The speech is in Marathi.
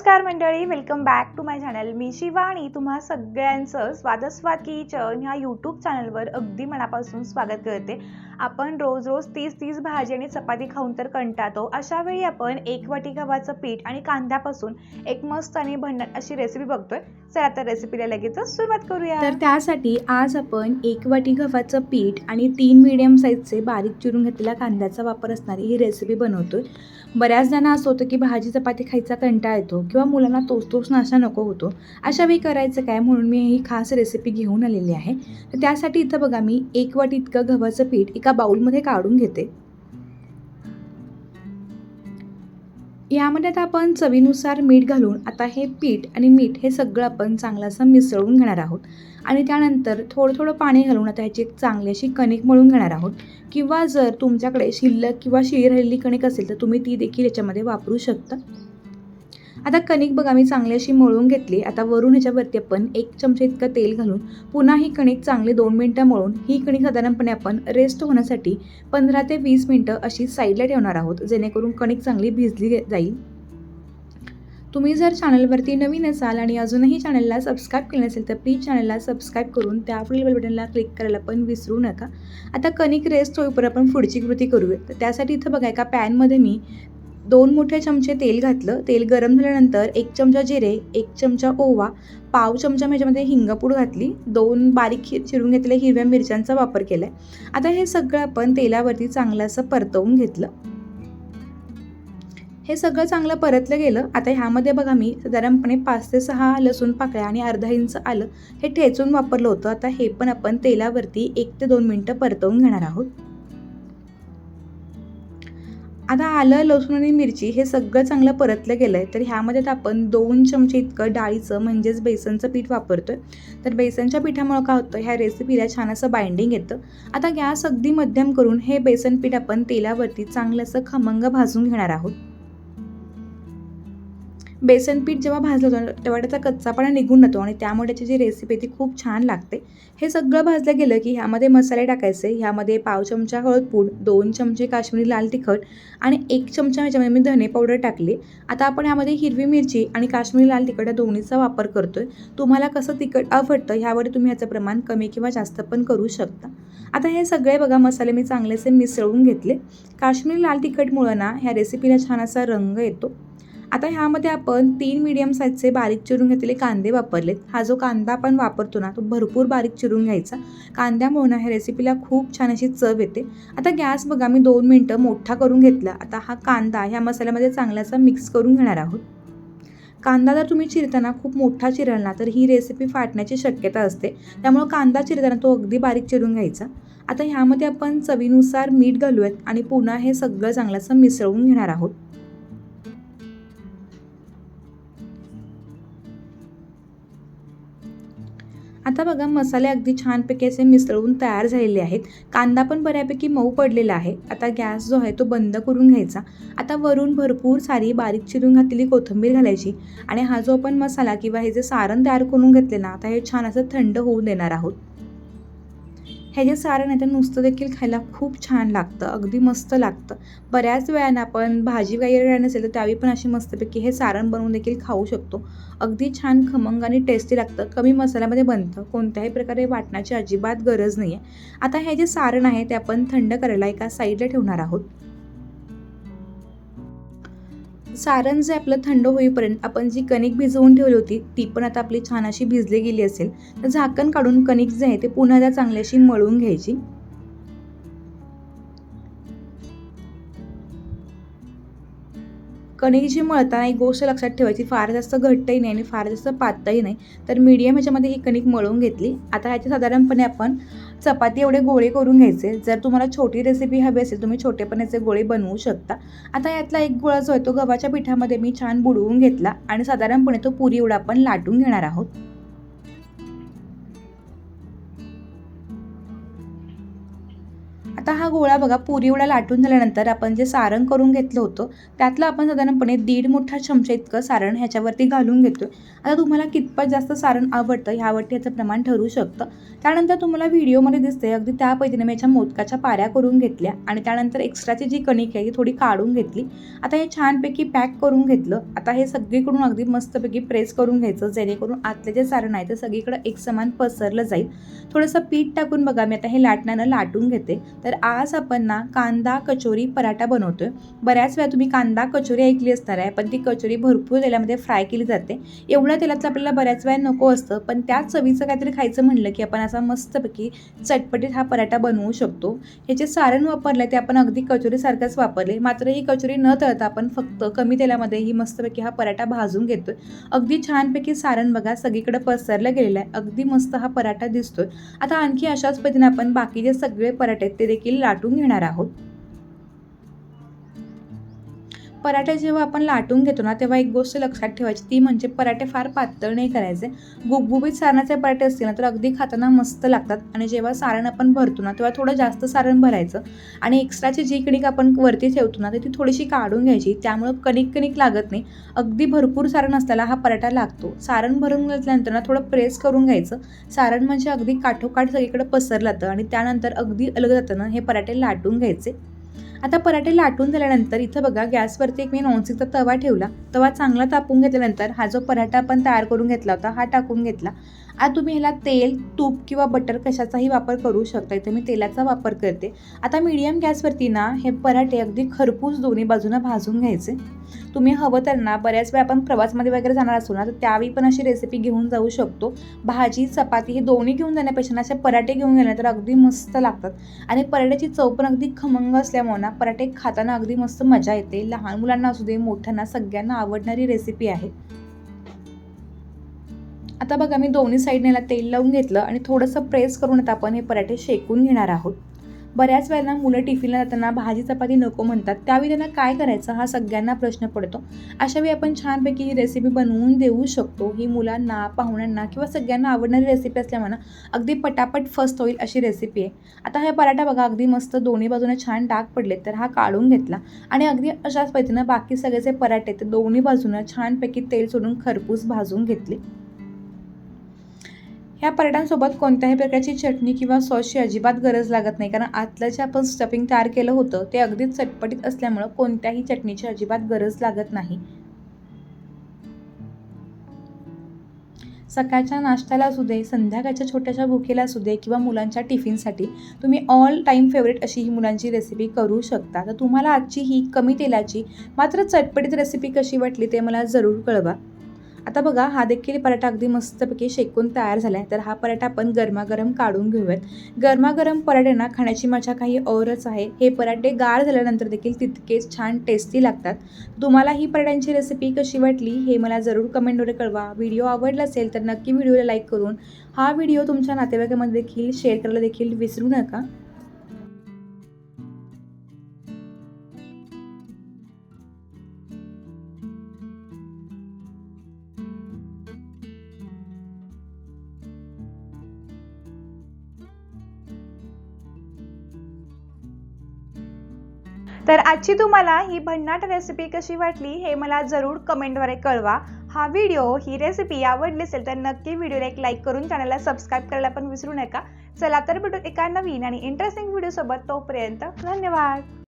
नमस्कार मंडळी, welcome back to my channel. मी शिवा आणि तुम्हा सगळ्यांचं स्वादस्वाद किचन ह्या यूट्यूब चॅनलवर अगदी मनापासून स्वागत करते. आपण रोज रोज 30 भाजी आणि चपाती खाऊन तर कंटाळतो. अशा वेळी आपण एक वाटी गव्हाचं पीठ आणि कांद्यापासून एक मस्त आणि भन्नाट अशी रेसिपी बघतोय. चला तर रेसिपीला लगेचच सुरुवात करूया. तर त्यासाठी आज आपण एक वाटी गव्हाचं पीठ आणि 3 मीडियम साईजचे बारीक चिरून घेतलेल्या कांद्याचा वापर असणारी ही रेसिपी बनवतोय. बऱ्याच जणांना असं होतं की भाजी चपाती खायचा कंटाळा येतो किंवा मुलांना तोच नाश्ता नको होतो. अशा वेळी करायचं काय, म्हणून मी ही खास रेसिपी घेऊन आलेली आहे. तर त्यासाठी इथं बघा, मी 1 वाटी इतकं गव्हाचं पीठ एका बाउलमध्ये काढून घेते. यामध्ये आता आपण चवीनुसार मीठ घालून आता हे पीठ आणि मीठ हे सगळं आपण चांगलं असं मिसळून घेणार आहोत. आणि त्यानंतर थोडं पाणी घालून आता ह्याची एक चांगली अशी कणिक मळून घेणार आहोत. किंवा जर तुमच्याकडे शिल्लक किंवा शिळी राहिलेली कणिक असेल तर तुम्ही ती देखील याच्यामध्ये वापरू शकता. आता कणिक बघा मी चांगली अशी मळून घेतली. आता वरून ह्याच्यावरती आपण 1 चमचा इतकं तेल घालून पुन्हा ही कणिक चांगली 2 मिनटं मळून ही कणिक साधारणपणे आपण रेस्ट होण्यासाठी 15 ते 20 मिनटं अशी साईडला ठेवणार आहोत, जेणेकरून कणिक चांगली भिजली जाईल. तुम्ही जर चॅनलवरती नवीन असाल आणि अजूनही चॅनलला सबस्क्राईब केलं नसेल तर प्लीज चॅनलला सबस्क्राईब करून त्यावरील बेल बटनला क्लिक करायला पण विसरू नका. आता कणिक रेस्ट होईपर्यंत आपण पुढची कृती करूया. तर त्यासाठी इथं बघा, एका पॅनमध्ये मी 2 मोठे चमचे तेल घातलं. तेल गरम झाल्यानंतर 1 चमचा जिरे, 1 चमचा ओवा, पाव चमचा ह्याच्यामध्ये हिंगपूड घातली, 2 बारीक चिरून घेतलेल्या हिरव्या मिरच्यांचा वापर केला आहे. आता हे सगळं आपण तेलावरती चांगलं असं परतवून घेतलं. हे सगळं चांगलं परतलं गेलं. आता ह्यामध्ये बघा मी साधारणपणे 5 ते 6 लसूण पाकळ्या आणि अर्धा इंच आलं हे ठेचून वापरलं होतं. आता हे पण आपण तेलावरती 1 ते 2 मिनटं परतवून घेणार आहोत. आता आलं, लसूण आणि मिरची हे सगळं चांगलं परतलं गेलं आहे. तर ह्यामध्ये आता आपण 2 चमचे इतकं डाळीचं म्हणजेच बेसनचं पीठ वापरतोय. तर बेसनच्या पिठामुळं काय होतं, ह्या रेसिपीला छान असं बाइंडिंग येतं. आता गॅस अगदी मध्यम करून हे बेसन पीठ आपण तेलावरती चांगलं असं खमंग भाजून घेणार आहोत. बेसन पीठ जेव्हा भाजलं होतं तेव्हा त्याचा कच्चापणा निघून जातो आणि त्यामुळे त्याची जी रेसिपी ती खूप छान लागते. हे सगळं भाजलं गेलं की ह्यामध्ये मसाले टाकायचे. ह्यामध्ये पाव चमचा हळदपूड, 2 चमचे काश्मीरी लाल तिखट आणि 1 चमचा ह्याच्यामध्ये मी धने पावडर टाकली. आता आपण ह्यामध्ये हिरवी मिरची आणि काश्मीरी लाल तिखट या दोन्हीचा वापर करतोय. तुम्हाला कसं तिखट आवडतं ह्यावर तुम्ही ह्याचं प्रमाण कमी किंवा जास्त पण करू शकता. आता हे सगळे बघा मसाले मी चांगलेसे मिसळून घेतले. काश्मीरी लाल तिखटमुळं ना ह्या रेसिपीला छान असा रंग येतो. आता ह्यामध्ये आपण 3 मीडियम साईजचे बारीक चिरून घेतलेले कांदे वापरलेत. हा जो कांदा आपण वापरतो ना तो भरपूर बारीक चिरून घ्यायचा. कांद्यामुळे ना ह्या रेसिपीला खूप छान अशी चव येते. आता गॅस बघा मी 2 मिनटं मोठा करून घेतला. आता हा कांदा ह्या मसाल्यामध्ये चांगलासा मिक्स करून घेणार आहोत. कांदा जर तुम्ही चिरताना खूप मोठा चिराल ना तर ही रेसिपी फाटण्याची शक्यता असते. त्यामुळे कांदा चिरताना तो अगदी बारीक चिरून घ्यायचा. आता ह्यामध्ये आपण चवीनुसार मीठ घालूयात आणि पुन्हा हे सगळं चांगलंसं मिसळून घेणार आहोत. आता बघा मसाले अगदी छानपैकी असे मिसळून तयार झालेले आहेत. कांदा पण बऱ्यापैकी मऊ पडलेला आहे. आता गॅस जो आहे तो बंद करून घ्यायचा. आता वरून भरपूर सारी बारीक चिरून घातलेली कोथिंबीर घालायची आणि हा जो आपण मसाला किंवा हे जे सारण तयार करून घेतले ना आता हे छान असं थंड होऊ देणार आहोत. हे जे सारण आहे ते नुसतं देखील खायला खूप छान लागतं, अगदी मस्त लागतं. बऱ्याच वेळानं आपण भाजी वगैरे नसेल तर त्यावेळी पण अशी मस्तपैकी हे सारण बनवून देखील खाऊ शकतो. अगदी छान खमंग आणि टेस्टी लागतं. कमी मसाल्यामध्ये बनतं. कोणत्याही प्रकारे वाटण्याची अजिबात गरज नाही आहे. आता हे जे सारण आहे ते आपण थंड करायला एका साईडला ठेवणार आहोत. सारण जे आपलं थंड होईपर्यंत आपण जी कणिक भिजवून ठेवली होती ती पण आता आपली छान अशी भिजली गेली असेल. तर झाकण काढून कणिक जे आहे ते पुन्हा त्या चांगली अशी मळून घ्यायची. कणिक जी मळताना एक गोष्ट लक्षात ठेवायची, फार जास्त घट्टही नाही आणि फार जास्त पातळही नाही. तर मीडियम ह्याच्यामध्ये ही कणिक मळून घेतली. आता ह्याचे साधारणपणे आपण चपाती एवढे गोळे करून घ्यायचे. जर तुम्हाला छोटी रेसिपी हवी असेल तुम्ही छोटेपणाचे गोळे बनवू शकता. आता यातला एक गोळा जो आहे तो गव्हाच्या पिठामध्ये मी छान बुडवून घेतला आणि साधारणपणे तो पुरी एवढा आपण लाटून घेणार आहोत. आता हा गोळा बघा पुरी एवढा लाटून झाल्यानंतर आपण जे सारण करून घेतलं होतं त्यातलं आपण साधारणपणे 1.5 मोठा चमचा इतकं सारण ह्याच्यावरती घालून घेतो आहे. आता तुम्हाला कितपत जास्त सारण आवडतं ह्यावरती याचं प्रमाण ठरू शकतं. त्यानंतर तुम्हाला व्हिडिओमध्ये दिसते अगदी त्या पद्धतीने मी याच्या मोदकाच्या पाऱ्या करून घेतल्या आणि त्यानंतर एक्स्ट्राची जी कणिक आहे ती थोडी काढून घेतली. आता हे छानपैकी पॅक करून घेतलं. आता हे सगळीकडून अगदी मस्तपैकी प्रेस करून घ्यायचं जेणेकरून आतले जे सारण आहे ते सगळीकडे एकसमान पसरलं जाईल. थोडंसं पीठ टाकून बघा मी आता हे लाटण्यानं लाटून घेते. तर आज आपण ना कांदा कचोरी पराठा बनवतोय. बऱ्याच वेळा तुम्ही कांदा कचोरी ऐकली असणार आहे, पण ती कचोरी भरपूर तेलामध्ये फ्राय केली जाते. एवढ्या तेलाचं आपल्याला बऱ्याच वेळा नको असतं, पण त्याच चवीचं काहीतरी खायचं म्हणलं की आपण असा मस्तपैकी चटपटीत हा पराठा बनवू शकतो. हे जे सारण वापरलं ते आपण अगदी कचोरीसारखंच वापरले, मात्र ही कचोरी न तळता आपण फक्त कमी तेलामध्ये ही मस्तपैकी हा पराठा भाजून घेतोय. अगदी छानपैकी सारण बघा सगळीकडे पसरलं गेलेलं आहे. अगदी मस्त हा पराठा दिसतोय. आता आणखी अशाच पद्धतीने आपण बाकीचे सगळे पराठे ते देखील लाटून घेणार आहोत. पराठे जेव्हा आपण लाटून घेतो ना तेव्हा एक गोष्ट लक्षात ठेवायची, ती म्हणजे पराठे फार पातळ नाही करायचे. गुबगुबीत सारणाचे पराठे असतील ना तर अगदी खाताना मस्त लागतात. आणि जेव्हा सारण आपण भरतो ना तेव्हा थोडं जास्त सारण भरायचं आणि एक्स्ट्राची जी कणिक आपण वरती ठेवतो ना तर ती थोडीशी काढून घ्यायची. त्यामुळं कणिक लागत नाही. अगदी भरपूर सारण असल्याला हा पराठा लागतो. सारण भरून घेतल्यानंतर ना थोडं प्रेस करून घ्यायचं. सारण म्हणजे अगदी काठोकाठ सगळीकडे पसरलं जातं आणि त्यानंतर अगदी अलग जाताना हे पराठे लाटून घ्यायचे. आता पराठे लाटून झाल्यानंतर इथं बघा गॅसवरती एक मी नॉनस्टिकचा तवा ठेवला. तवा चांगला तापून घेतल्यानंतर हा जो पराठा आपण तयार करून घेतला होता हा टाकून घेतला. आता तुम्ही ह्याला तेल, तूप किंवा बटर कशाचाही वापर करू शकता. इथे मी तेलाचा वापर करते. आता मीडियम गॅसवरती ना हे पराठे अगदी खरपूस दोन्ही बाजूनं भाजून घ्यायचे. तुम्ही हवं तर ना बऱ्याच वेळा आपण प्रवासमध्ये वगैरे जाणार असू ना तर त्यावेळी पण अशी रेसिपी घेऊन जाऊ शकतो. भाजी चपाती हे दोन्ही घेऊन जाण्यापेक्षा असे पराठे घेऊन गेले तर अगदी मस्त लागतात. आणि पराठ्याची चव पण अगदी खमंग असल्यामुळे ना पराठे खाताना अगदी मस्त मजा येते. लहान मुलांना असू दे मोठ्यांना सगळ्यांना आवडणारी रेसिपी आहे. आता बघा मी दोन्ही साईडने याला तेल लावून घेतलं आणि थोडंसं प्रेस करून आता आपण हे पराठे शेकून घेणार आहोत. बऱ्याच वेळेला मुलं टिफिनला जाताना भाजी चपाती नको म्हणतात, त्यावेळी त्यांना काय करायचं हा सगळ्यांना प्रश्न पडतो. अशावेळी आपण छानपैकी ही रेसिपी बनवून देऊ शकतो. ही मुलांना, पाहुण्यांना किंवा सगळ्यांना आवडणारी रेसिपी असल्यामुळे अगदी पटापट फस्ट होईल अशी रेसिपी आहे. आता हा पराठा बघा अगदी मस्त दोन्ही बाजूने छान डाग पडले तर हा काढून घेतला आणि अगदी अशाच पद्धतीनं बाकी सगळेचे पराठे ते दोन्ही बाजूनं छानपैकी तेल सोडून खरपूस भाजून घेतले. ह्या पराठ्यांसोबत कोणत्याही प्रकारची चटणी किंवा सॉसची अजिबात गरज लागत नाही, कारण आतलं जे आपण स्टफिंग तयार केलं होतं ते अगदीच चटपटीत असल्यामुळं कोणत्याही चटणीची अजिबात गरज लागत नाही. सकाळच्या नाश्त्याला असू दे, संध्याकाळच्या छोट्याशा भुकेला असू दे किंवा मुलांच्या टिफिनसाठी तुम्ही ऑल टाईम फेवरेट अशी ही मुलांची रेसिपी करू शकता. तर तुम्हाला आजची ही कमी तेलाची मात्र चटपटीत रेसिपी कशी वाटली ते मला जरूर कळवा. आता बघा हा देखील पराठा अगदी मस्तपैकी शेकून तयार झाला आहे. तर हा पराठा आपण गरमागरम काढून घेऊयात. गरमागरम पराठे खाण्याची मजा काही औरच आहे. हे पराठे गार झाल्यानंतर देखील तितकेच छान टेस्टी लागतात. तुम्हाला ही पराठ्यांची रेसिपी कशी वाटली हे मला जरूर कमेंटद्वारे कळवा. व्हिडिओ आवडला असेल तर नक्की व्हिडिओला लाईक करून हा व्हिडिओ तुमच्या नातेवाईकांमध्ये देखील शेअर करायला देखील विसरू नका. तर आजची तुम्हाला ही भन्नाट रेसिपी कशी वाटली हे मला जरूर कमेंटद्वारे कळवा. हा व्हिडिओ, ही रेसिपी आवडली असेल तर नक्की व्हिडिओला एक लाईक करून चॅनलला सबस्क्राईब करायला पण विसरू नका. चला तर भेटू एका नवीन आणि इंटरेस्टिंग व्हिडिओ सोबत. तोपर्यंत धन्यवाद.